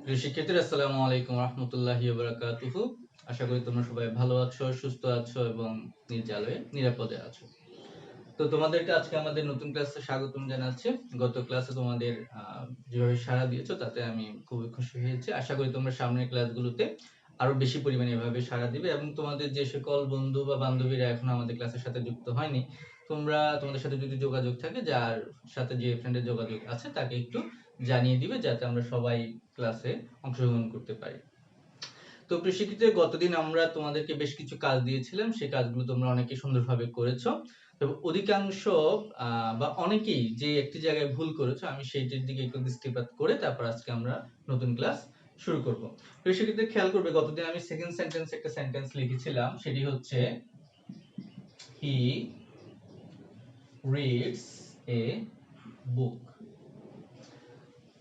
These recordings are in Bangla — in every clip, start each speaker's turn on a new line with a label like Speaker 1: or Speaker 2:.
Speaker 1: প্রিয় শিক্ষার্থীরা, আসসালামু আলাইকুম রহমতুল্লাহি ওয়া বারাকাতুহু। আশা করি তোমরা সবাই ভালো আছো, সুস্থ আছো এবং নির্জালে নিরাপদে আছো। তো তোমাদেরকে আজকে আমাদের নতুন ক্লাসে স্বাগতম জানাচ্ছি। গত ক্লাসে তোমাদের যেভাবে সাড়া দিয়েছো তাতে আমি খুবই খুশি হয়েছি। আশা করি তোমরা সামনের ক্লাসগুলোতে আরো বেশি পরিমাণে এভাবে সাড়া দিবে এবং তোমাদের যে সকল বন্ধু বা বান্ধবীরা এখনো আমাদের ক্লাসের সাথে যুক্ত হয়নি, তোমাদের সাথে যদি যোগাযোগ থাকে, যার সাথে যে ফ্রেন্ডের যোগাযোগ আছে তাকে একটু জানিয়ে দিবে যাতে আমরা সবাই ক্লাসে অংশগ্রহণ করতে পারি। তো প্রিয় শিক্ষার্থীরা, গতদিন আমরা তোমাদেরকে বেশ কিছু কাজ দিয়েছিলাম, সেই কাজগুলো তোমরা অনেকে সুন্দরভাবে করেছো। তবে অধিকাংশ বা অনেকেই যে একটি জায়গায় ভুল করেছো, আমি সেইটির দিকে একটু দৃষ্টিপাত করে তারপর আজকে আমরা নতুন ক্লাস শুরু করব। প্রিয় শিক্ষার্থীরা, খেয়াল করবে গতদিন আমি সেকেন্ড সেন্টেন্স একটা সেন্টেন্স লিখেছিলাম, সেটি হচ্ছে হি রিডস এ বুক।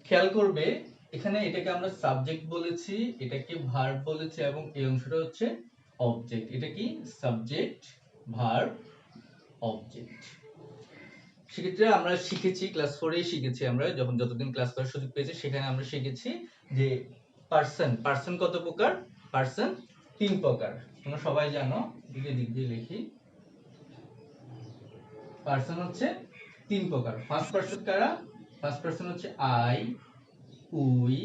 Speaker 1: খেয়াল করবে এখানে এটাকে আমরা সাবজেক্ট বলেছি, এটাকে ভার্ব বলেছি এবং এই অংশটা হচ্ছে অবজেক্ট। এটা কি? Subject, verb, object. সেক্ষেত্রে আমরা শিখেছি ক্লাস 4 এ শিখেছি, আমরা যখন যতদিন ক্লাস করার সুযোগ পেয়েছি সেখানে আমরা শিখেছি যে পার্সন কত প্রকার? পার্সন 3 প্রকার। তোমরা সবাই জানো, দিক দিয়ে লিখি। পার্সন হচ্ছে 3 প্রকার। ফার্স্ট পার্সন কারা? ফার্স্ট পার্সন হচ্ছে আই, উই,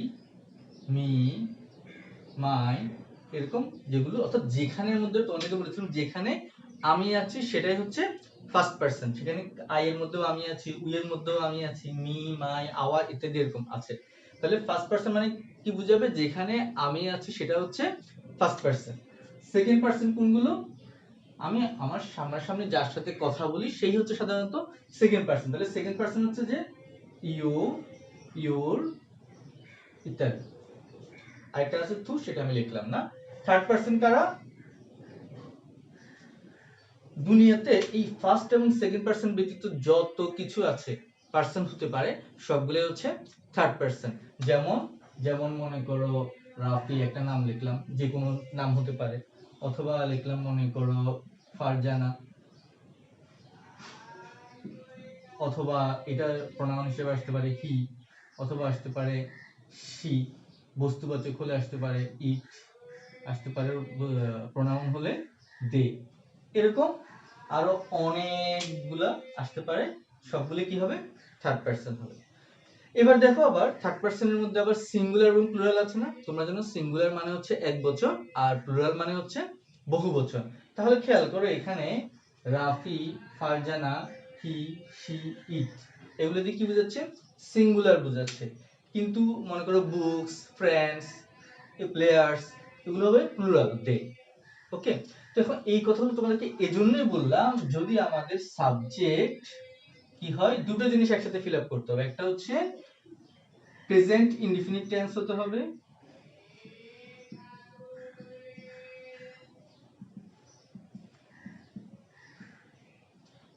Speaker 1: মি, মাই, এরকম যেগুলো, অর্থাৎ যেখানের মধ্যে তোমাদেরকে বলেছিলাম যেখানে আমি আছি সেটাই হচ্ছে ফার্স্ট পারসন। সেখানে আই এর মধ্যেও আমি আছি, উই এর মধ্যেও আমি আছি, মি, মাই, আওয়ার ইত্যাদি এরকম আছে। তাহলে ফার্স্ট পারসন মানে কি বুঝাবে? যেখানে আমি আছি সেটা হচ্ছে ফার্স্ট পারসন। সেকেন্ড পারসন কোনগুলো? আমি আমার সামনাসামনি যার সাথে কথা বলি সেই হচ্ছে সাধারণত সেকেন্ড পারসন। তাহলে সেকেন্ড পারসন হচ্ছে যে ইউ, ইউর ইত্যাদি। আরেকটা আছে তু, সেটা আমি লিখলাম না। থার্ড পারসন কারা? দুনিয়াতে এই ফার্স্ট এবং সেকেন্ড পারসন ব্যতীত যত কিছু আছে পারসন হতে পারে সবগুলো হচ্ছে থার্ড পারসন। যেমন যেমন মনে করো রাফি, একটা নাম লিখলাম, যে কোনো নাম হতে পারে। অথবা লিখলাম মনে করো ফারজানা, অথবা এটা প্রোনাউন হিসেবে আসতে পারে হি, অথবা আসতে পারে শি, বস্তুবাচক হলে আসতে পারে ইট, আসতে পারে প্রোনাউন হলে দে। এরকম আরো অনেকগুলা আসতে পারে, সবগুলো কি হবে? থার্ড পারসন হবে। এবার দেখো, আবার থার্ড পারসনের মধ্যে আবার সিঙ্গুলার এবং প্লুরাল আছে না? তোমরা জানো সিঙ্গুলার মানে হচ্ছে এক বচন আর প্লুরাল মানে হচ্ছে বহু বচন। তাহলে খেয়াল করো এখানে রাফি, ফারজানা, হি, শি, ইট, এগুলো দিয়ে কি বোঝাচ্ছে? সিঙ্গুলার বোঝাচ্ছে। কিন্তু মনে করো বুকস, ফ্রেন্ডস, প্লেয়ার্স, এগুলো হবে প্লুরাল, দে। ওকে। তো এখন এই কথাগুলো তোমাদেরকে এজন্যই বললাম, যদি আমাদের সাবজেক্ট কি হয়, দুটো জিনিস একসাথে ফিল আপ করতে হবে। একটা হচ্ছে প্রেজেন্ট ইনডিফিনিট টেন্স হতে হবে,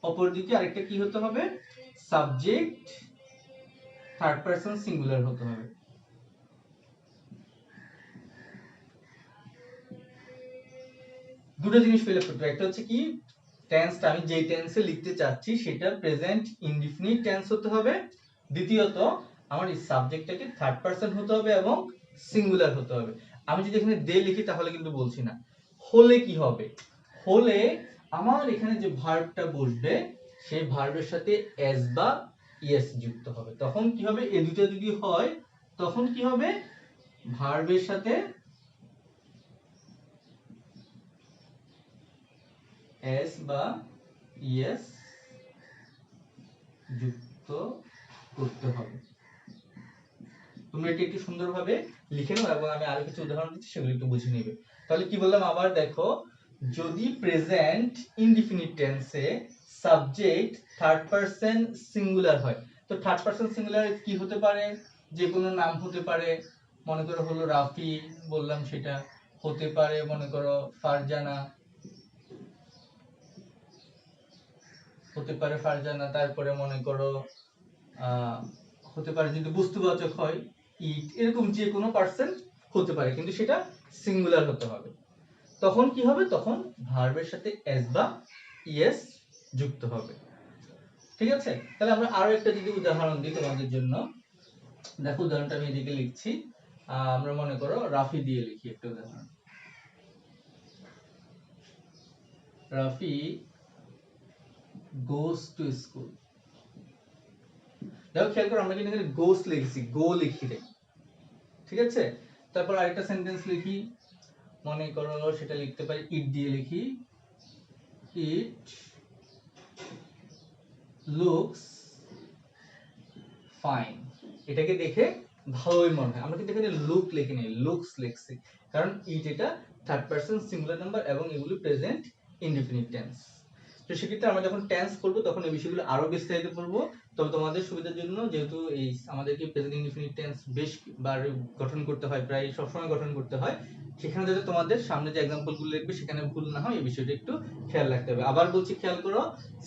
Speaker 1: অপরদিকে আরেকটা কি হতে হবে? সাবজেক্ট থার্ড পারসন সিঙ্গুলার হতে হবে। দুটো জিনিস ফিল আপ করতে হবে। একটা হচ্ছে কি, টেন্সটা আমি যেই টেন্সে লিখতে চাচ্ছি সেটা প্রেজেন্ট ইনডিফিনিট টেন্স হতে হবে। দ্বিতীয়ত আমার এই সাবজেক্টটাকে থার্ড পারসন হতে হবে এবং সিঙ্গুলার হতে হবে। আমি যদি এখানে দে লিখি তাহলে কিন্তু বলছি না। হলে কি হবে? হলে আমার এখানে যে ভার্বটা বসবে সেই ভার্বের সাথে এস বা ইএস যুক্ত হবে। তখন কি হবে? এই দুটো যদি হয় তখন কি হবে? ভার্বের সাথে এস বা ইএস যুক্ত করতে হবে। তোমরা এটি একটু সুন্দরভাবে লিখে নাও এবং আমি আরো কিছু উদাহরণ দিচ্ছি, সেগুলো একটু বুঝে নেবে। তাহলে কি বললাম আবার দেখো, যদি প্রেজেন্ট ইনডিফিনিট টেন্সে সাবজেক্ট থার্ড পারসন সিঙ্গুলার হয়, তো থার্ড পারসন সিঙ্গুলার কি হতে পারে? যে কোনো নাম হতে পারে। মনে করো হলো রাফি, বললাম সেটা হতে পারে। মনে করো ফারজানা, হতে পারে ফারজানা। তারপরে মনে করো হতে পারে, যদি বস্তুবাচক হয়, ইট, এরকম যে কোনো পারসন হতে পারে, কিন্তু সেটা সিঙ্গুলার হতে হবে। তখন কি হবে? তখন ভার্বের সাথে এস বা ইএস যুক্ত হবে। ঠিক আছে? তাহলে আমরা আরো একটা যদি উদাহরণ দিই তোমাদের জন্য। দেখো উদাহরণটা আমি এদিকে লিখছি। আমরা মনে করো রাফি দিয়ে লিখি একটা উদাহরণ। Rafi goes to school. দেখো খেয়াল করো আমরা কিন্তু এখানে গোস লিখছি, গো লিখি নাই, ঠিক আছে। তারপর আরেকটা সেন্টেন্স লিখি, মনে করো সেটা লিখতে পারি ইট দিয়ে লিখি, ইট লুকস ফাইন। এটাকে দেখে ভালোই মনে হয়। আমরা কিন্তু এখানে লুক লিখি নাই, লুকস লিখছি, কারণ ইট এটা থার্ড পারসন সিঙ্গুলার নাম্বার এবং এগুলো প্রেজেন্ট ইনডিফিনিট টেন্স। তো সেক্ষেত্রে আমরা যখন টেন্স করব তখন এই বিষয়গুলো আরো বিস্তারিত পড়বো। তবে তোমাদের সুবিধার জন্য, যেহেতু এই আমাদেরকে প্রেজেন্ট ইনডিফিনিট টেন্স বেশ বার গঠন করতে হয়, প্রায় সবসময় গঠন করতে হয়, সেখানে যাতে তোমাদের সামনে যে एग्जांपल গুলো লিখবে সেখানে ভুল না হয় এই বিষয়টা একটু খেয়াল রাখতে হবে। আবার বলছি খেয়াল করো,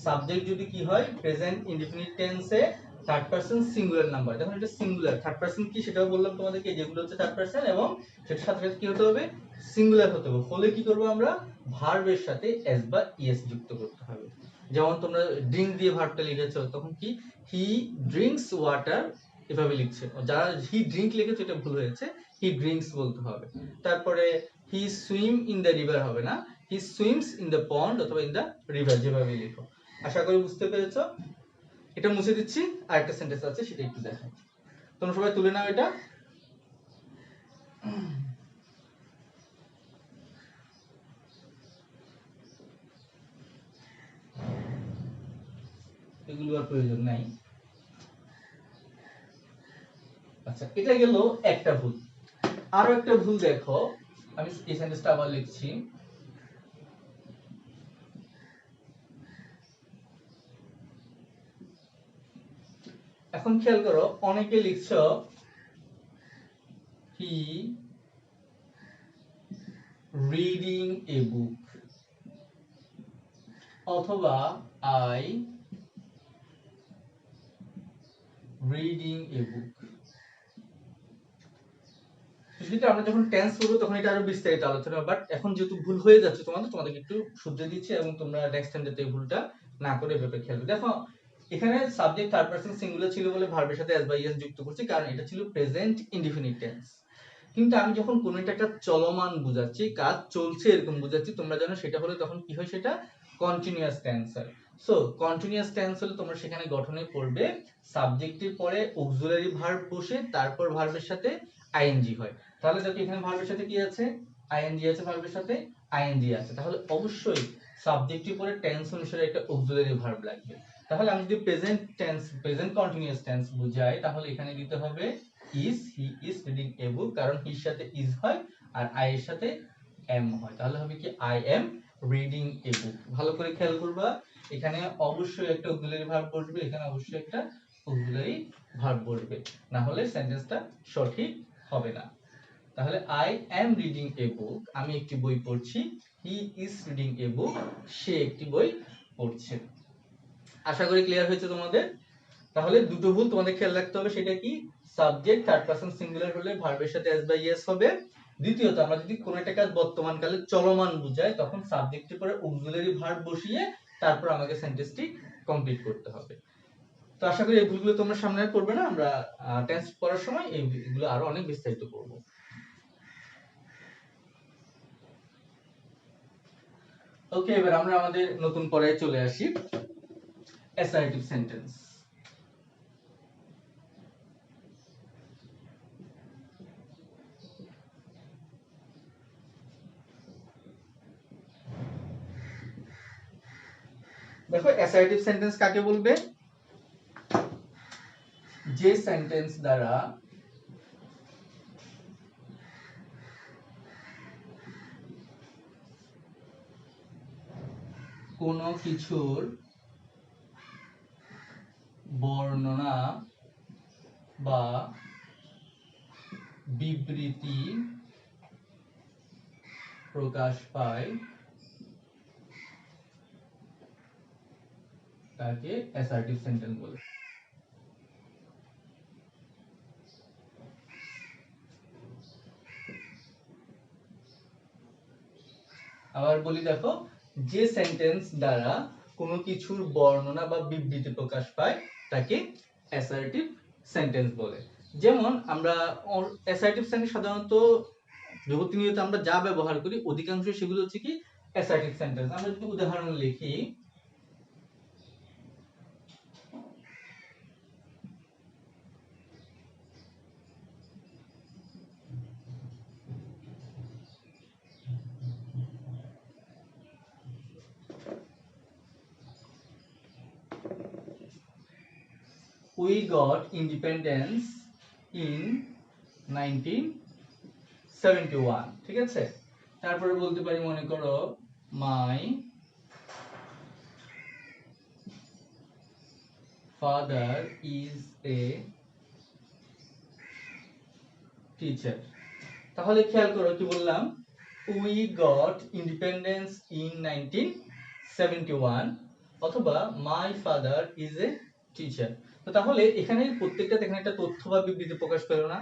Speaker 1: সাবজেক্ট যদি কি হয় প্রেজেন্ট ইনডিফিনিট টেন্সে থার্ড পারসন সিঙ্গুলার নাম্বার, যখন এটা সিঙ্গুলার, থার্ড পারসন কি সেটাও বললাম তোমাদেরকে, যেগুলো হচ্ছে থার্ড পারসন এবং সেটার সাথে সাথে কি হতে হবে, সিঙ্গুলার হতে হবে। ফলে কি করব আমরা, ভার্বের সাথে এস বা ইএস যুক্ত করতে হবে। যেমন তোমরা ড্রিঙ্ক দিয়ে ভার্বটা লিখেছো, তখন কি হি ড্রিঙ্কস ওয়াটার এভাবে লিখছে। যারা হি ড্রিঙ্ক লিখেছে এটা ভুল হয়েছে, হি ড্রিঙ্কস বলতে হবে। তারপরে হি সুইম ইন দ্য রিভার হবে না, হি সুইমস ইন দ্য পন্ড অথবা ইন দ্য রিভার, যেভাবে লিখো। আশা করি বুঝতে পেরেছো। এটা মুছে দিচ্ছি, আরেকটা সেন্টেন্স আছে সেটা একটু দেখাই। তোমরা সবাই তুলে নাও এটা। এগুলো আর প্রয়োজন নাই। আচ্ছা, এটা গেল একটা ভুল। আরো একটা ভুল দেখো, আমি এই সেন্টেন্সটা আবার লিখছি। এখন খেয়াল করো, অনেকে লিখছো হি রিডিং এ বুক অথবা আই রিডিং এ বুক। সেটা আমরা যখন টেন্স করব তখন এটা আরো বিস্তারিত আলোচনা, বাট এখন যেহেতু ভুল হয়ে যাচ্ছে তোমাদেরকে একটু শুধরে দিচ্ছি, এবং তোমরা নেক্সট টাইম যাতে এই ভুলটা না করে এভাবে খেয়াল করো। দেখো এখানে সাবজেক্ট থার্ড পারসন সিঙ্গুলার ছিল বলে ভার্বের সাথে এস বা ইএস যুক্ত করছি, কারণ এটা ছিল প্রেজেন্ট ইনডিফিনিট টেন্স। কিন্তু আমি যখন কোনো একটা চলমান বোঝাচ্ছি, কাজ চলছে এরকম বোঝাচ্ছি, তোমরা জানো সেটা হলে তখন কি হয়, সেটা কন্টিনিউয়াস টেন্স হয়। সো কন্টিনিউয়াস টেন্স হলে তোমরা সেখানে গঠনে পড়বে সাবজেক্টের পরে অক্সিলারি ভার্ব বসে তারপর ভার্বের সাথে আইএনজি হয়। তাহলে দেখো এখানে ভার্বের সাথে কি আছে, আইএনজি আছে, ভার্বের সাথে আইএনজি আছে, তাহলে অবশ্যই সাবজেক্টের পরে টেন্স অনুসারে একটা অক্সিলারি ভার্ব লাগবে। তাহলে আমি যদি present tense, present continuous tense বুঝাই, তাহলে এখানে দিতে হবে is, he is reading a book, কারণ হির সাথে is হয় আর I এর সাথে am হয়, তাহলে হবে কি I am reading a book। ভালো করে খেয়াল করবা, এখানে অবশ্যই একটা অক্সিলারি ভার্ব বসবে, এখানে অবশ্যই একটা অক্সিলারি ভার্ব বসবে, না হলে সেন্টেন্সটা সঠিক হবে না। তাহলে I am reading a book, আমি একটি বই পড়ছি, he is reading a book, সে একটি বই পড়ছে। আশা করি ক্লিয়ার হয়েছে তোমাদের। তাহলে দুটো ভুল তোমাদের খেয়াল রাখতে হবে, সেটা কি, সাবজেক্ট থার্ড পারসন সিঙ্গুলার হলে ভার্বের সাথে এস বা ইএস হবে। দ্বিতীয়ত, আমরা যদি কোনো একটা কাজ বর্তমান কালে চলমান বোঝাই, তখন সাবজেক্টের পরে অক্সিলারি ভার্ব বসিয়ে তারপর আমাকে সেন্টেন্সটি কমপ্লিট করতে হবে। তো আশা করি এই ভুলগুলো তোমরা সামনে আর করবে না, আমরা টেন্স পড়ার সময় এইগুলো আরো অনেক বিস্তারিত করব। ওকে, এবার আমরা আমাদের নতুন পড়ায় চলে আসি, অ্যাসার্টিভ সেন্টেন্স। দেখো অ্যাসার্টিভ সেন্টেন্স কাকে বলবে, যে সেন্টেন্স দ্বারা কোনো কিছুর বর্ণনা বা বিবৃতি প্রকাশ পায় তাকে অ্যাসার্টিভ সেন্টেন্স বলে। আবার বলি, দেখো যে সেন্টেন্স দ্বারা কোনো কিছুর বর্ণনা বা বিবৃতি প্রকাশ পায় তাকে অ্যাসার্টিভ সেন্টেন্স বলে। যেমন আমরা অ্যাসার্টিভ সেন্টেন্স সাধারণত বিভক্তি নিয়তে আমরা যা ব্যবহার করি অধিকাংশ সেগুলো হচ্ছে কি অ্যাসার্টিভ সেন্টেন্স। আমরা যদি উদাহরণ লিখি, we got independence in 1971, ঠিক আছে। তারপরে বলতে পারি মনে করো my father is a teacher। তাহলে খেয়াল করো কি বললাম, we got independence in 1971 অথবা my father is a teacher। তো তাহলে এখানে প্রত্যেকটা এখানে একটা তথ্য বা বিবৃতি প্রকাশ পেল না,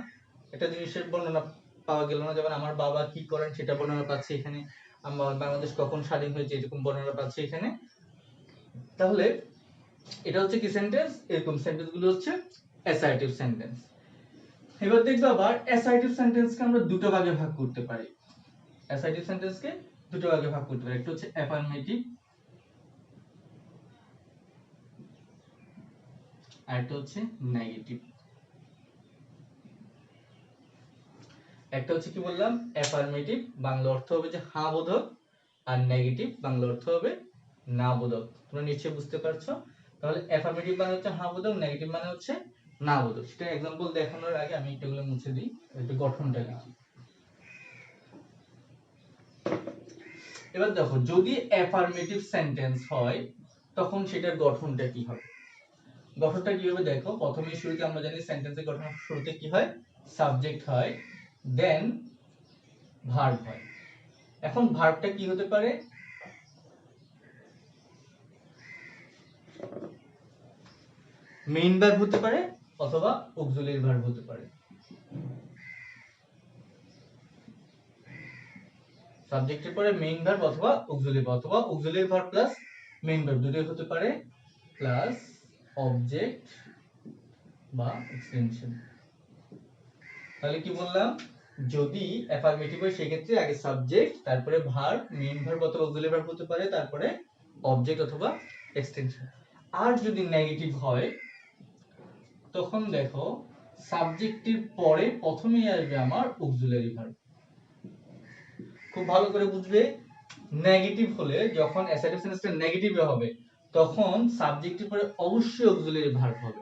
Speaker 1: একটা জিনিসের বর্ণনা পাওয়া গেল না। যেমন আমার বাবা কি করেন সেটা বর্ণনা পাচ্ছি এখানে, আমার বাংলাদেশ কখন স্বাধীন হয়েছে এরকম বর্ণনা পাচ্ছি এখানে। তাহলে এটা হচ্ছে কি সেন্টেন্স, এরকম সেন্টেন্স গুলো হচ্ছে অ্যাসার্টিভ সেন্টেন্স। এবার দেখবো আবার অ্যাসার্টিভ সেন্টেন্সকে আমরা দুটো ভাগে ভাগ করতে পারি। অ্যাসার্টিভ সেন্টেন্সকে দুটো ভাগে ভাগ করতে পারি, একটা হচ্ছে অ্যাফার্মেটিভ আর একটা হচ্ছে নেগেটিভ। একটা হচ্ছে কি বললাম অ্যাফার্মেটিভ, বাংলা অর্থ হবে যে হ্যাঁ বোধক, আর নেগেটিভ বাংলা অর্থ হবে না বোধক। তোমরা নিশ্চয়ই বুঝতে পারছো। তাহলে অ্যাফার্মেটিভ মানে হচ্ছে হ্যাঁ বোধক, নেগেটিভ মানে হচ্ছে না বোধক। সেটা एग्जांपल দেখানোর আগে আমি এগুলো মুছে দিই, একটু গঠনটা লিখি। এবার দেখো যদি অ্যাফার্মেটিভ সেন্টেন্স হয় তখন সেটার গঠনটা কি হবে। গঠনটা কি হবে দেখো, প্রথমে শুরুতে আমরা জানি সেন্টেন্সের গঠন শুরুতে কি হয়, সাবজেক্ট হয়, দেন ভার্ব হয়। এখন ভার্বটা কি হতে পারে, মেইন ভার্ব হতে পারে অথবা অক্সিলারি ভার্ব হতে পারে। সাবজেক্টের পরে মেইন ভার্ব অথবা auxiliary verb plus main verb দুটোই হতে পারে, প্লাস অবজেক্ট বা এক্সটেনশন। তাহলে কি বললাম, যদি অ্যাফার্মেটিভ হয় সেই ক্ষেত্রে আগে সাবজেক্ট, তারপরে ভার্ব, মেইন ভার্ব অথবা অক্সিলারি ভার্ব হতে পারে, তারপরে অবজেক্ট অথবা এক্সটেনশন। আর যদি নেগেটিভ হয় তখন দেখো সাবজেক্টের পরে প্রথমেই আসবে আমার অক্সিলারি ভার্ব। খুব ভালো করে বুঝবে, নেগেটিভ হলে যখন অ্যাসার্টিভ সেন্টেন্সটা নেগেটিভে হবে তখন সাবজেক্টের পরে অবশ্যই অক্সিলারি ভার্ব হবে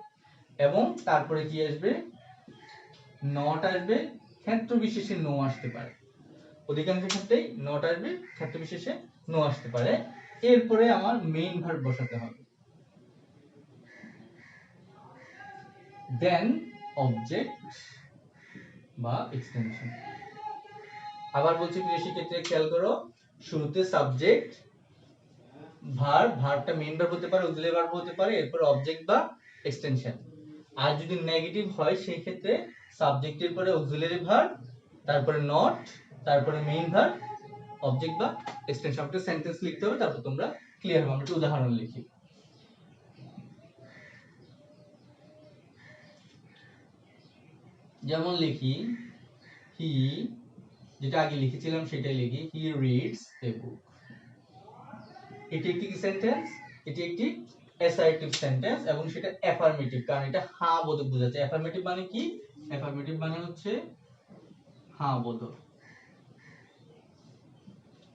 Speaker 1: এবং তারপরে কি আসবে, নট আসবে, ক্ষেত্র বিশেষে নো আসতে পারে। অধিকাংশ ক্ষেত্রেই নট আসবে, ক্ষেত্র বিশেষে নো আসতে পারে। এরপরে আমার মেইন ভার্ব বসাতে হবে, দেন অবজেক্ট বা এক্সটেনশন। আবার বলছি প্রিয় শিক্ষার্থীরা খেয়াল করো, শুরুতে সাবজেক্ট, ভার্ব, ভার্বটা মেইন ভার্ব হতে পারে, অক্সিলারি ভার্ব হতে পারে, এরপর অবজেক্ট বা এক্সটেনশন। আর যদি নেগেটিভ হয় সেই ক্ষেত্রে সাবজেক্টের পরে অক্সিলারি ভার্ব, তারপরে নট, তারপরে মেইন ভার্ব, অবজেক্ট বা এক্সটেনশন। একটা সেন্টেন্স লিখতে হবে, তারপর তোমরা ক্লিয়ার হবে। আমরা একটা উদাহরণ লিখি। যেমন লিখি হি, যেটা আগে লিখেছিলাম সেটাই লিখি, হি রিডস এ বুক। এটি একটি কি সেন্টেন্স, এটি একটি অ্যাসার্টিভ সেন্টেন্স এবং সেটা অ্যাফার্মেটিভ, কারণ এটা হ্যাঁ বোধক বোঝাচ্ছে। অ্যাফার্মেটিভ মানে কি, অ্যাফার্মেটিভ মানে হচ্ছে হ্যাঁ বোধক,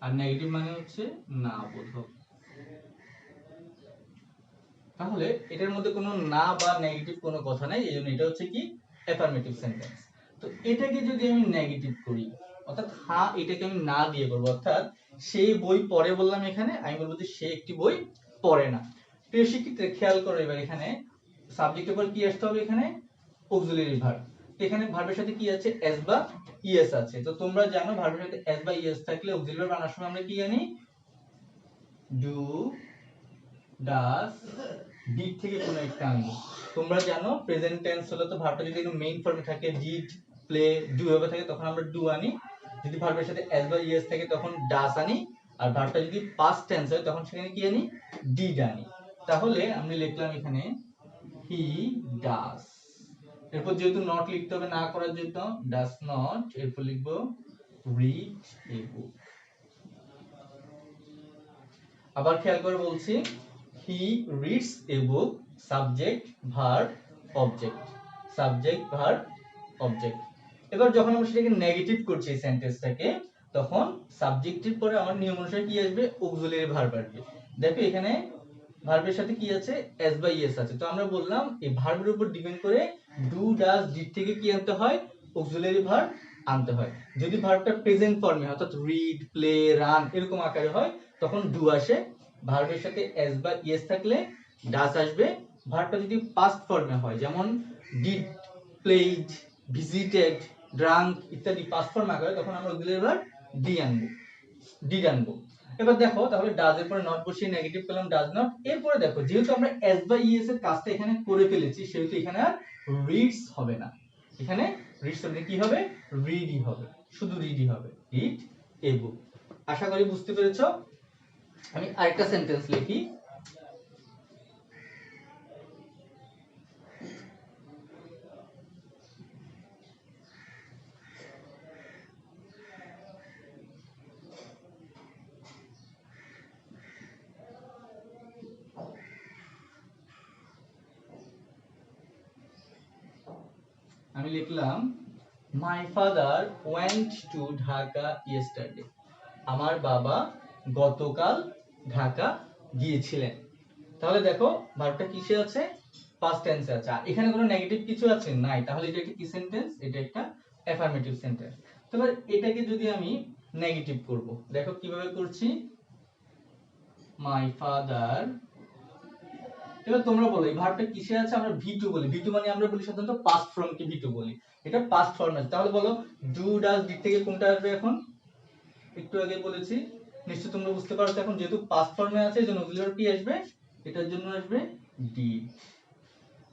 Speaker 1: আর নেগেটিভ মানে হচ্ছে না বোধক। তাহলে এটার মধ্যে কোনো না বা নেগেটিভ কোনো কথা নাই, এইজন্য এটা হচ্ছে কি অ্যাফার্মেটিভ সেন্টেন্স। তো এটাকে যদি আমি নেগেটিভ করি, অর্থাৎ হ্যাঁ এটাকে আমি না দিয়ে করব, অর্থাৎ সেই বই পড়ে বললাম, এখানে আমি বলবো যে সে একটি বই পড়ে না। প্রিয় শিক্ষার্থীরা খেয়াল করো, এবার এখানে সাবজেক্টের পর কি আসতে হবে, এখানে অক্সিলারি ভার্ব। তো এখানে ভার্বের সাথে কি আছে, এস বা ইএস আছে। তো তোমরা জানো ভার্বের সাথে এস বা ইএস থাকলে অক্সিলারি ভার্ব আনার সময় আমরা কি জানি, ডু, ডাস, ডিড থেকে কোনো একটা আনবো। তোমরা জানো প্রেজেন্ট টেন্স হলে তো ভার্বটা যদি মেইন ফর্মে থাকে, ডিড, প্লে, ডু এভাবে থাকে তখন আমরা ডু আনি। যদি ভার্বের সাথে এস বা ইএস থাকে তখন ডাস আনি। আর ভার্বটা যদি পাস্ট টেন্স হয় তখন সেখানে কি আনি, ডিড আনি। তাহলে আমি লিখলাম এখানে হি ডাস, এরপর যেহেতু নট লিখতে হবে, না করার জন্য ডাজ নট, এরপর লিখবো রিড এ বুক। আবার খেয়াল করে বলছি, he reads a book, subject verb object, subject verb object. এবার যখন আমরা সেটাকে নেগেটিভ করছি এই সেন্টেন্সটাকে, তখন সাবজেক্টের পরে আমার নিয়ম অনুসারে কি আসবে, অক্সিলারি ভার্ব আসবে। দেখো এখানে ভার্বের সাথে কি আছে, এস বাই এস আছে। তো আমরা বললাম এই ভার্বের উপর ডিপেন্ড করে ডু ডাজ ডিড থেকে কি আনতে হয়, অক্সিলারি ভার্ব আনতে হয়। যদি ভার্বটা প্রেজেন্ট ফর্মে অর্থাৎ রিড, প্লে, রান এরকম আকারে হয়, তখন ডু আসে। ভার্বের সাথে এস বা ইএস থাকলে ডাজ আসবে। ভার্বটা যদি পাস্ট ফর্মে হয়, যেমন ডিড, প্লেড, ভিজিটেড, ড্রাঙ্ক ইত্যাদি পাস্ট ফর্ম আকারে, তখন আমরা অক্সিলারি ভার্ব ডি আনবো, ডিড আনবো। এবার দেখো তাহলে ডাজ এর পরে নট বসিয়ে নেগেটিভ পেলাম ডাজ নট। এরপরে দেখো যেহেতু আমরা এস বা ইএস এর কাজটা এখানে করে ফেলেছি, সেহেতু এখানে আর রিডস হবে না, এখানে রিডস হবে কি হবে, রিডই হবে, শুধু রিডই হবে, রিড এ বুক। আশা করি বুঝতে পেরেছো। আমি আরেকটা সেন্টেন্স লিখি। আমি লিখলাম মাই father went to Dhaka yesterday, আমার বাবা গতকাল ঢাকা গিয়েছিলেন। তাহলে দেখো ভার্বটা কিসে আছে, পাস্ট টেন্সে আছে। আর এখানে কোনো নেগেটিভ কিছু আছে নাই, তাহলে এটা একটা কি সেন্টেন্স, এটা একটা অ্যাফার্মেটিভ সেন্টেন্স। তাহলে এটাকে যদি আমি নেগেটিভ করব, দেখো কিভাবে করছি, মাই ফাদার। এবার তোমরা বলো এই ভার্বটা কিসে আছে, আমরা ভি2 বলি, ভি2 মানে আমরা বলি সাধারণত পাস্ট ফর্ম কে ভি2 বলি, এটা পাস্ট ফর্ম আছে। তাহলে বলো ডু ডাজ ডিড থেকে কোনটা আসবে এখন, একটু আগে বলেছি, নিশ্চয়ই তোমরা বুঝতে পারছো। এখন যেহেতু পাস্ট ফর্মে আছে এজন্য অক্সিলারি কি আসবে, এটার জন্য আসবে ডিড,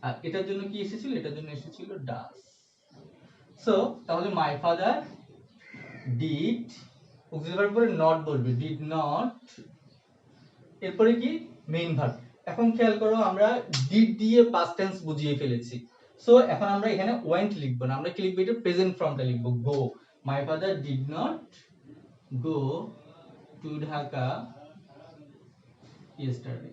Speaker 1: আর এটার জন্য কি এসেছিল, এটার জন্য এসেছিল ডাজ। সো তাহলে মাই ফাদার ডিড, অক্সিলারি পরে নট বসবে, ডিড নট, এরপরে কি মেইন ভার্ব। এখন খেয়াল করো আমরা ডিড দিয়ে পাস্ট টেন্স বুঝিয়ে ফেলেছি। সো এখন আমরা এখানে ওয়েন্ট লিখব না, আমরা কি লিখব, এটা প্রেজেন্ট ফর্মটা লিখব, go. My father did not go to Dhaka yesterday.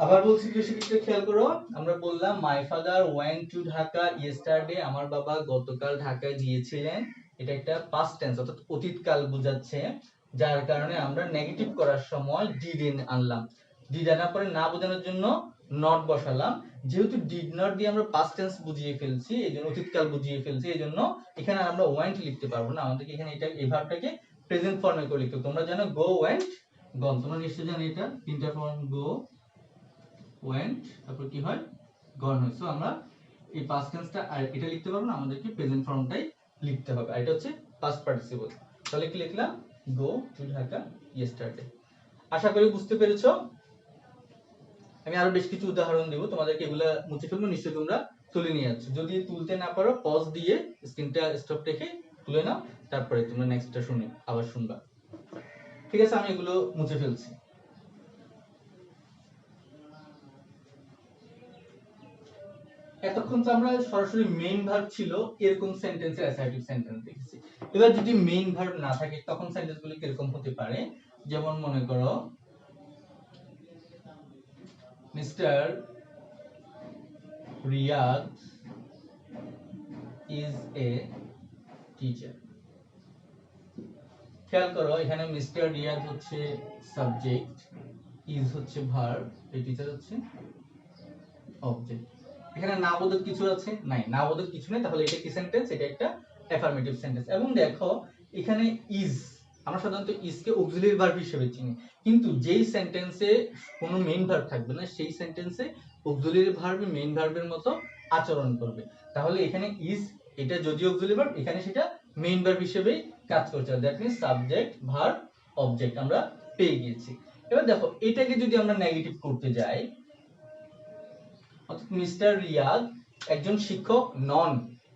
Speaker 1: আবার বলছি কি, সেক্ষেত্রে খেয়াল করো, আমরা বললাম my father went to Dhaka yesterday, আমার বাবা গতকাল ঢাকায় গিয়েছিলেন। এটা একটা পাস্ট টেন্স অর্থাৎ অতীতকাল বোঝাচ্ছে, যার কারণে আমরা নেগেটিভ করার সময় ডিড আনলাম। ডিড আনার পরে না বোঝানোর জন্য নট বসালাম। যেহেতু ডিড নট দিয়ে আমরা পাস্ট টেন্স বুঝিয়ে ফেলছি, এইজন্য অতীতকাল বুঝিয়ে ফেলছি, এইজন্য এখানে আমরা ওয়েন্ট লিখতে পারবো না, আমাদেরকে এখানে এটা এই ভার্বটাকে প্রেজেন্ট ফর্মে করে লিখতে হবে। তোমরা জানো গো, ওয়েন্ট, গন, তোমরা নিশ্চয়ই জানো এটা তিনটা ফর্ম, গো, ওয়েন্ট, তারপর কি হয়, গন হয়। সো আমরা এই পাস্ট টেন্সটা আর এটা লিখতে পারবো না, আমাদেরকে প্রেজেন্ট ফর্মটাই লিখতে হবে, আর এটা হচ্ছে পাস্ট পার্টিসিপল। তাহলে কি লিখলাম, গো টু ঢাকা ইয়েস্টারডে। আশা করি বুঝতে পেরেছো। আমি আরো বেশ কিছু উদাহরণ দেব, তোমাদেরকে এগুলা মুছে ফেলবো, নিশ্চয়ই তোমরা তুলে নিয়ে যাচ্ছ। যদি তুলতে না পারো পজ দিয়ে স্ক্রিনটা স্টপ রেখে তুলে নাও, তারপরে তোমরা নেক্সটটা শুনে আবার শুনবা। ঠিক আছে, আমি এগুলো মুছে ফেলছি। এতক্ষণ তো আমরা সরাসরি মেইন ভার্ব ছিল এরকম সেন্টেন্সের অ্যাসার্টিভ সেন্টেন্স দেখেছি। এবার যদি মেইন ভার্ব না থাকে তখন সেন্টেন্সগুলো কিরকম হতে পারে, যেমন মনে করো Mr Riyad is a teacher. খেয়াল করো এখানে মিস্টার রিয়াদ হচ্ছে সাবজেক্ট, ইজ হচ্ছে ভার্ব, এই টিচার হচ্ছে অবজেক্ট। এখানে নাবোধক কিছু আছে নাই, নাবোধক কিছু নেই, তাহলে এটা কি সেন্টেন্স, এটা একটা অ্যাফার্মেটিভ সেন্টেন্স। এবং দেখো এখানে ইজ, আমরা সাধারণত ইজ কে অক্সিলারি ভার্ব হিসেবে চিনি, কিন্তু যেই সেন্টেন্সে কোনো মেইন ভার্ব থাকবে না সেই সেন্টেন্সে অক্সিলারি ভার্ব মেইন ভার্বের মতো আচরণ করবে। তাহলে এখানে ইজ, এটা যদিও অক্সিলারি ভার্ব, এখানে সেটা মেইন ভার্ব হিসেবেই কাজ করছে, that means subject verb object আমরা পেয়ে গিয়েছি। এবার দেখো এটাকে যদি আমরা নেগেটিভ করতে যাই, অর্থাৎ মিস্টার রিয়াদ একজন শিক্ষক নন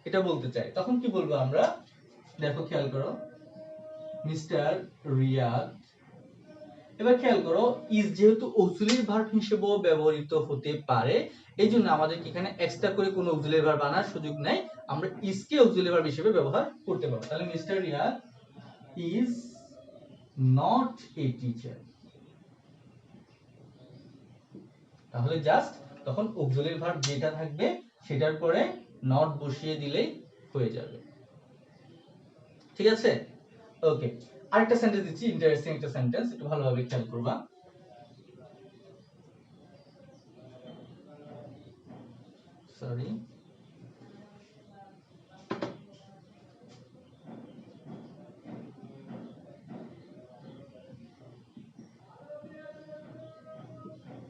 Speaker 1: এটা বলতে চাই, তখন কি বলবো আমরা, দেখো খেয়াল করো, মিস্টার রিয়াদ এবার খেয়াল করো, ইজ যেহেতু অক্সিলারি ভার্ব হিসেবেও ব্যবহৃত হতে পারে, এই জন্য আমাদের এখানে এক্সট্রা করে কোনো অক্সিলারি ভার্ব আনার সুযোগ নাই, আমরা ইজ কে অক্সিলারি ভার্ব হিসেবে ব্যবহার করতে পারবো। তাহলে Mr Riyad is not a teacher, তাহলে জাস্ট তখন অক্সিলারি ভার্ব যেটা থাকবে সেটার পরে নট বসিয়ে দিলেই হয়ে যাবে। ঠিক আছে, ওকে। আরেকটা সেন্টেন্স দিচ্ছি, ইন্টারেস্টিং একটা সেন্টেন্স, একটু ভালোভাবে খেয়াল করবা। Sorry,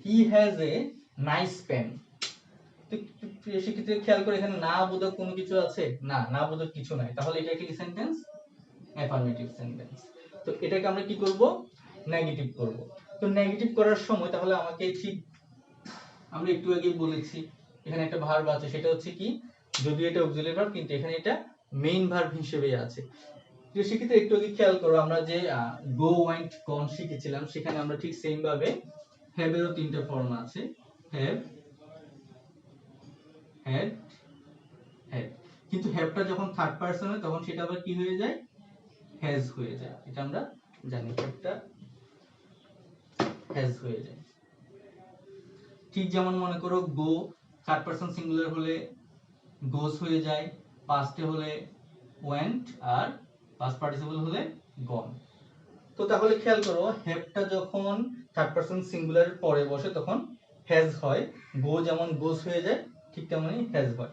Speaker 1: he has a nice pen। সেক্ষেত্রে খেয়াল করে এখানে না বোধক কোনো কিছু আছে? না, না বোধক কিছু নাই, তাহলে এটা কি সেন্টেন্স? Affirmative sentence. তো এটাকে আমরা কি করব? নেগেটিভ করব। তো নেগেটিভ করার সময় তাহলে আমাকে ঠিক, আমরা একটু আগে বলেছি এখানে একটা ভার্ব আছে, সেটা হচ্ছে কি, যদিও এটা অক্সিলারি ভার্ব কিন্তু এখানে এটা মেইন ভার্ব হিসেবেই আছে। তো সেক্ষেত্রে একটু আগে খেয়াল করো, আমরা যে গো ওয়েন্ট গন শিখেছিলাম, সেখানে আমরা ঠিক সেম ভাবে হ্যাভ এরও তিনটা ফর্ম আছে, হ্যাভ, হ্যাড, হ্যাড। কিন্তু হ্যাভটা যখন থার্ড পারসন হয় তখন সেটা আবার কি হয়ে যায়? হ্যাজ হয়ে যায়। এটা আমরা জানি, হ্যাভটা হ্যাজ হয়ে যায়। ঠিক যেমন মনে করো গো থার্ড পারসন সিঙ্গুলার হলে গোস হয়ে যায়, পাস্টে হলে ওয়েন্ট, আর পাস্ট পার্টিসিপল হলে গন। তো তাহলে খেয়াল করো, হ্যাভটা যখন থার্ড পারসন সিঙ্গুলার পরে বসে তখন হ্যাজ হয়, গো যেমন গোস হয়ে যায় ঠিক তেমনই হ্যাজ হয়।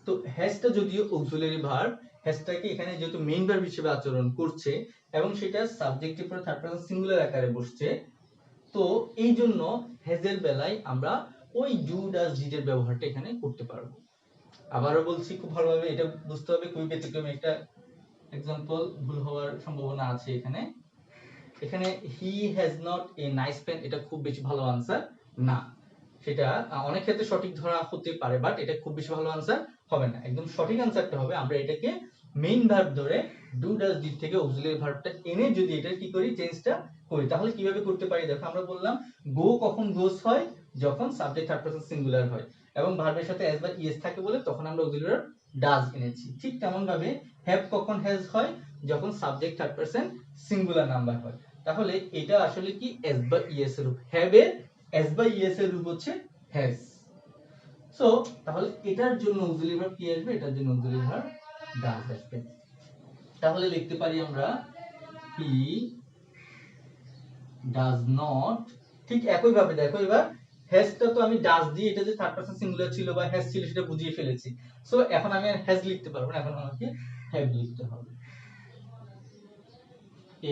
Speaker 1: তো হ্যাজটা যদিও অক্সিলারি ভার্ব, হ্যাজটাকে এখানে যেহেতু মেইন ভার্ব হিসেবে আচরণ করছে এবং সেটা সাবজেক্টের পরে থার্ড পারসন সিঙ্গুলার আকারে বসছে, তো এই জন্য হ্যাজের বেলায় আমরা ওই ডু ডাজ ডিড এর ব্যবহারটা এখানে করতে পারবো। আবারও বলছি, খুব ভালোভাবে এটা বুঝতে হবে, খুবই ব্যতিক্রমী একটা এক্সাম্পল ভুল হওয়ার সম্ভাবনা আছে এখানে। এখানে he has not a nice pen, এটা খুব বেশি ভালো আনসার না। সেটা অনেক ক্ষেত্রে সঠিক ধরা হতে পারে, বাট এটা খুব বেশি ভালো আনসার হবে না। একদম সঠিক আনসারটা হবে আমরা এটাকে মেইন ভার্ব ধরে ডু ডাজ ডিড থেকে অক্সিলারি ভার্বটা এনে যদি এটা কি করি, চেঞ্জটা করি, তাহলে কিভাবে করতে পারি দেখো। আমরা বললাম গো কখন গোস হয়? যখন সাবজেক্ট থার্ড পারসন সিঙ্গুলার হয় এবং ভার্বের সাথে এস বা ইএস থাকে বলে তখন আমরা অক্সিলারি ভার্ব ডাজ এনেছি। ঠিক তেমন ভাবে হ্যাভ কখন হ্যাজ হয়? যখন subject third person singular number হয়। তাহলে এটা আসলে কি এস বা ইএস এর রূপ, হ্যাভ এর এস বা ইএস এর রূপ হচ্ছে হ্যাজ। সো তাহলে এটার জন্য অক্সিলারি ভার্ব কি আসবে? এটার জন্য অক্সিলারি ভার্ব ডাজ আসবে। তাহলে লিখতে পারি আমরা হি ডাজ নট। ঠিক একই ভাবে দেখো, এবার হ্যাজটা তো আমি ডাজ দিয়ে, এটা যে থার্ড পারসন সিঙ্গুলার ছিল বা হ্যাজ ছিল সেটা বুঝিয়ে ফেলেছি। সো এখন আমি আর হ্যাজ লিখতে পারবো না, এখন আমাকে হ্যাভ লিখতে হবে।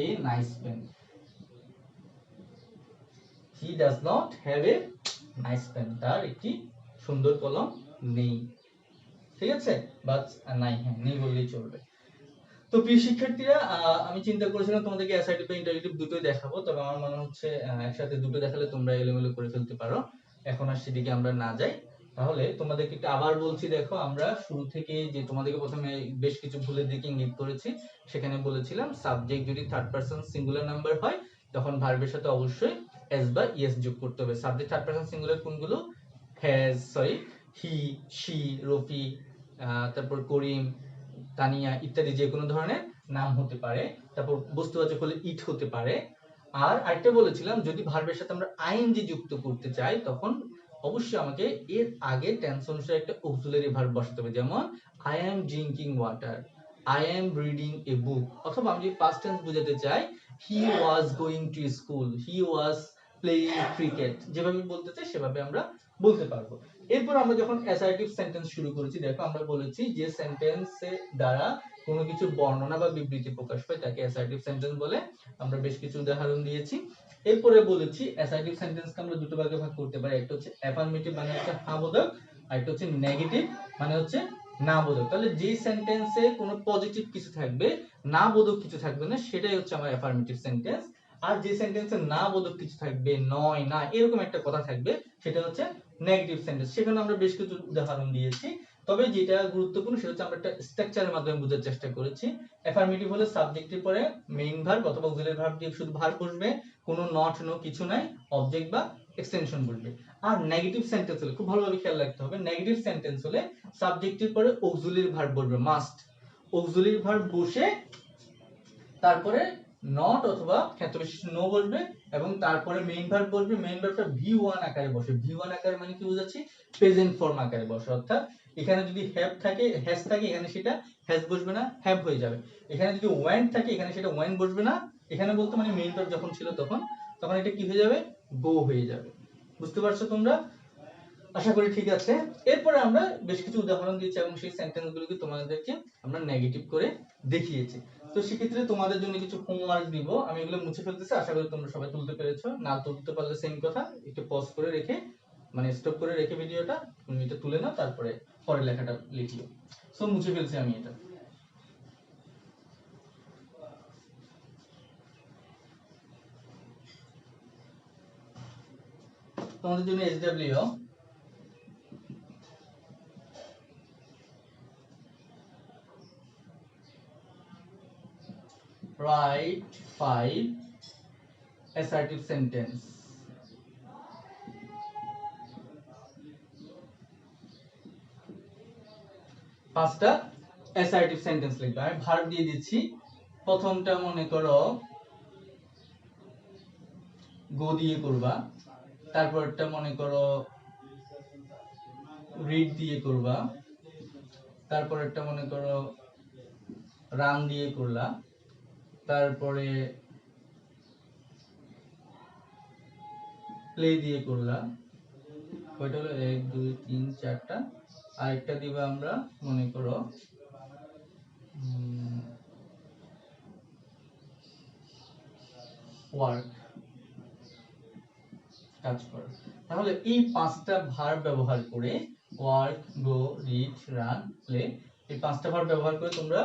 Speaker 1: A nice pen, he does not have a nice pen, তার একটি সুন্দর কলম নেই। ঠিক আছে, বাট নাই, হ্যাঁ নেই বললেই চলবে। তো প্রিয় শিক্ষার্থীরা, আমি চিন্তা করেছিলাম তোমাদেরকে অ্যাসাইটিভ বা ইন্টারেক্টিভ দুটোই দেখাবো, তবে আমার মনে হচ্ছে একসাথে দুটো দেখালে তোমরা এলোমেলো করে ফেলতে পারো। এখন আর সেদিকে আমরা না যাই, তাহলে তোমাদেরকে একটু আবার বলছি। দেখো, আমরা শুরু থেকে যে তোমাদেরকে প্রথমে বেশ কিছু ভুলের দিকে ইঙ্গিত করেছি, সেখানে বলেছিলাম সাবজেক্ট যদি থার্ড পারসন সিঙ্গুলার নাম্বার হয় তখন ভার্বের সাথে অবশ্যই এস বা ইএস যোগ করতে হবে। সাবজেক্ট থার্ড পারসন সিঙ্গুলার কোনগুলো? Has, sorry, he, she, Rafi, তারপর করিম, তানিয়া ইত্যাদি যে কোনো ধরনের নাম হতে পারে। তারপর বস্তুবাচক হলে ইট হতে পারে। আর আরেকটা বলেছিলাম, যদি ভার্বের সাথে আমরা আইএনজি যুক্ত করতে চাই তখন অবশ্যই আমাকে এর আগে টেন্স অনুসারে একটা অক্সিলারি ভার্ব বসাতে হবে, যেমন I am drinking water, I am reading a book. অথবা আমি যদি পাস্ট টেন্স বোঝাতে চাই, he was going to school, he was playing cricket. যেভাবে বলতে চাই সেভাবে আমরা বলতে পারবো। এরপর আমরা যখন অ্যাসার্টিভ সেন্টেন্স শুরু করেছি, দেখো আমরা বলেছি যে সেন্টেন্সের দ্বারা কোনো কিছু বর্ণনা বা বিবৃতি প্রকাশ পায় তাকে অ্যাসার্টিভ সেন্টেন্স বলে। আমরা বেশ কিছু উদাহরণ দিয়েছি। এরপরে বলেছি অ্যাসার্টিভ সেন্টেন্সকে আমরা দুটো ভাগে ভাগ করতে পারি, একটা হচ্ছে অ্যাফার্মেটিভ মানে হচ্ছে হ্যাঁ বোধক, আর একটা হচ্ছে নেগেটিভ মানে হচ্ছে না বোধক। তাহলে যে সেন্টেন্সে কোনো পজিটিভ কিছু থাকবে, না বোধক কিছু থাকবে না, সেটাই হচ্ছে আমার অ্যাফার্মেটিভ সেন্টেন্স। আর যে সেন্টেন্সে না বোধক কিছু থাকবে, নয়, না, এরকম একটা কথা থাকবে, সেটা হচ্ছে নেগেটিভ সেন্টেন্স। সেখানে আমরা বেশ কিছু উদাহরণ দিয়েছি। তবে যেটা গুরুত্বপূর্ণ সেটা হচ্ছে আমরা একটা স্ট্রাকচারের মাধ্যমে বোঝার চেষ্টা করেছি। অ্যাফার্মেটিভ হলে সাবজেক্টের পরে মেইন ভার্ব অথবা অক্সিলারি ভার্ব দিয়ে শুধু ভার্ব বসবে, কোনো নট নো কিছু নাই, অবজেক্ট বা এক্সটেনশন বসবে। আর নেগেটিভ সেন্টেন্স হলে খুব ভালোভাবে খেয়াল রাখতে হবে, নেগেটিভ সেন্টেন্স হলে সাবজেক্টের পরে অক্সিলারি ভার্ব বসবে, মাস্ট অক্সিলারি ভার্ব বসে তারপরে নট অথবা ক্ষেত্রবিশেষ নো বসবে এবং তারপরে মেইন ভার্ব বসবে। মেইন ভার্বটা ভি1 আকারে বসে, ভি1 আকারে মানে কি বোঝাচ্ছি, প্রেজেন্ট ফর্ম আকারে বসে। অর্থাৎ এখানে যদি হ্যাভ থাকে, হ্যাজ থাকে, এখানে সেটা হ্যাজ বসবে না, হ্যাভ হয়ে যাবে। এখানে যদি ওয়েন্ট থাকে, এখানে সেটা ওয়েন্ট বসবে না, এখানে বলতে মানে মেইন ভার্ব যখন ছিল তখন, তখন এটা কি হয়ে যাবে, গো হয়ে যাবে। বুঝতে পারছো তোমরা? আশা করি ঠিক আছে। এরপরে আমরা বেশ কিছু উদাহরণ দিয়েছি এবং সেই সেন্টেন্সগুলোকে তোমাদেরকে আমরা নেগেটিভ করে দেখিয়েছি। তো সেক্ষেত্রে তোমাদের জন্য কিছু হোমওয়ার্ক দিব, আমি এগুলো মুছে ফেলতেছি, আশা করি তোমরা সবাই তুলতে পেরেছো। না তুলতে পারলে সেম কথা, একটু পজ করে রেখে মানে স্টপ করে রেখে ভিডিওটা তুমি এটা তুলে নাও, তারপরে পরে লেখাটা লিখিও। সো মুছে ফেলছি আমি এটা। তোমাদের জন্য SW write 5 assertive sentence। পাঁচটা অ্যাসার্টিভ সেন্টেন্স লিখবে। আমি ভার্ব দিয়ে দিচ্ছি। প্রথমটা মনে করো গো দিয়ে করবা, তারপরটা মনে করো রিড দিয়ে করবা, তারপরটা মনে করো রান দিয়ে করলা, তারপরে প্লে দিয়ে করলা। কয়টা হলো, 1 2 3 4টা। আরেকটা দিবা আমরা মনে করো ওয়ার্ক, কাজ করা। তাহলে এই পাঁচটা ভার্ব ব্যবহার করে ওয়ার্ক, গো, রিড, রান, প্লে, এই পাঁচটা ভার্ব ব্যবহার করে তোমরা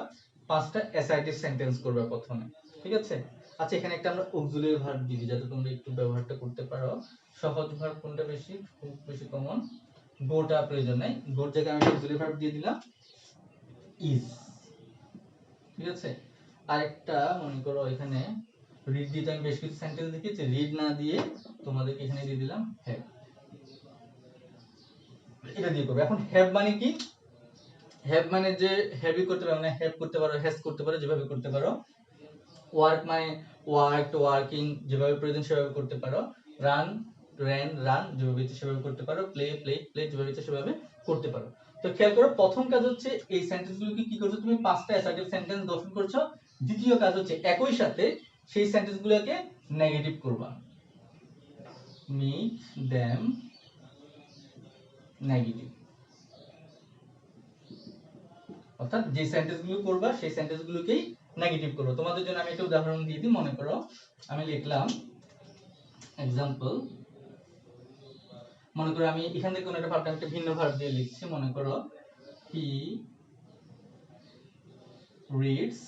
Speaker 1: পাঁচটা অ্যাসার্টিভ সেন্টেন্স করবে প্রথমে। ঠিক আছে? আচ্ছা, এখানে একটা আমরা অক্সিলারি ভার্ব দিই যাতে তোমরা একটু ব্যবহারটা করতে পারো। সহজ ভার্ব কোনটা বেশি, খুব বেশি কমন, গোটা প্রয়োজন নাই, গোর জায়গায় আমি অক্সিলারি ভার্ব দিয়ে দিলাম ইজ। ঠিক আছে? আরেকটা মনে করো এখানে রিড দিয়ে আমি বেশ কিছু সেন্টেন্স লিখেছি, রিড না দিয়ে তোমাদেরকে এখানে দিয়ে দিলাম হ্যাভ। এটা দিয়ে করবে। এখন হ্যাভ মানে কি, হ্যাভ মানে যে হ্যাভই করতে পারো, মানে হ্যাভ করতে পারো, হ্যাজ করতে পারো, যেভাবে করতে পারো। ওয়ার্ক মানে ওয়ার্কড, ওয়ার্কিং, যেভাবে প্রয়োজন সেভাবে করতে পারো। রান, র্যান, রান, যেভাবে ইচ্ছে সেভাবে করতে পারো। প্লে, প্লে, প্লে, যেভাবে ইচ্ছে সেভাবে করতে পারো। তো খেয়াল করো, প্রথম কাজ হচ্ছে এই সেন্টেন্সগুলোকে কি করছো, তুমি পাঁচটা অ্যাসার্টিভ সেন্টেন্স গঠন করছো। দ্বিতীয় কাজ হচ্ছে একই সাথে সেই সেন্টেন্সগুলোকে নেগেটিভ করবা, মেক দেম নেগেটিভ। অর্থাৎ যে সেন্টেন্সগুলো করবা সেই সেন্টেন্সগুলোকেই নেগেটিভ করো। তোমাদের জন্য আমি একটা উদাহরণ দিয়ে দিই। মনে করো আমি লিখলাম এক্সাম্পল, মনে করো আমি এখান থেকে কোনো একটা ভার্ব, একটা ভিন্ন ভার্ব দিয়ে লিখছি। মনে করো হি রিডস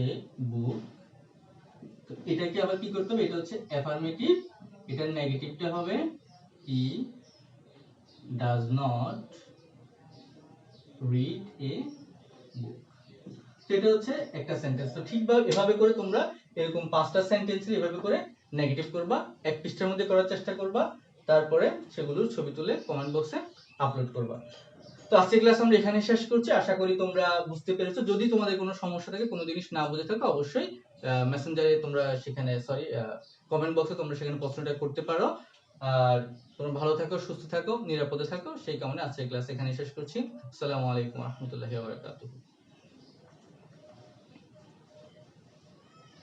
Speaker 1: এ বুক। তো এটাকে আবার কি করতে হবে, এটা হচ্ছে অ্যাফার্মেটিভ, এটার নেগেটিভটা হবে he does not read a book. সেটা হচ্ছে একটা সেন্টেন্স। তো ঠিকভাবে এভাবে করে তোমরা এরকম পাঁচটা সেন্টেন্স এভাবে করে নেগেটিভ করবা, এক পৃষ্ঠার মধ্যে করার চেষ্টা করবা, তারপরে সেগুলোর ছবি তুলে কমেন্ট বক্সে আপলোড করবা। তো আজকের ক্লাস আমরা এখানে শেষ করছি। আশা করি তোমরা বুঝতে পেরেছো। যদি তোমাদের কোনো সমস্যা থাকে, কোনো জিনিস না বুঝে থাকো, অবশ্যই মেসেঞ্জারে তোমরা সেখানে কমেন্ট বক্সে তোমরা সেখানে প্রশ্নটা করতে পারো। আর তোমরা ভালো থাকো, সুস্থ থাকো, নিরাপদে থাকো, সেই কামনে আজকের ক্লাস এখানে শেষ করছি। আসসালামু আলাইকুম ওয়া রাহমাতুল্লাহি ওয়া বারাকাতুহু।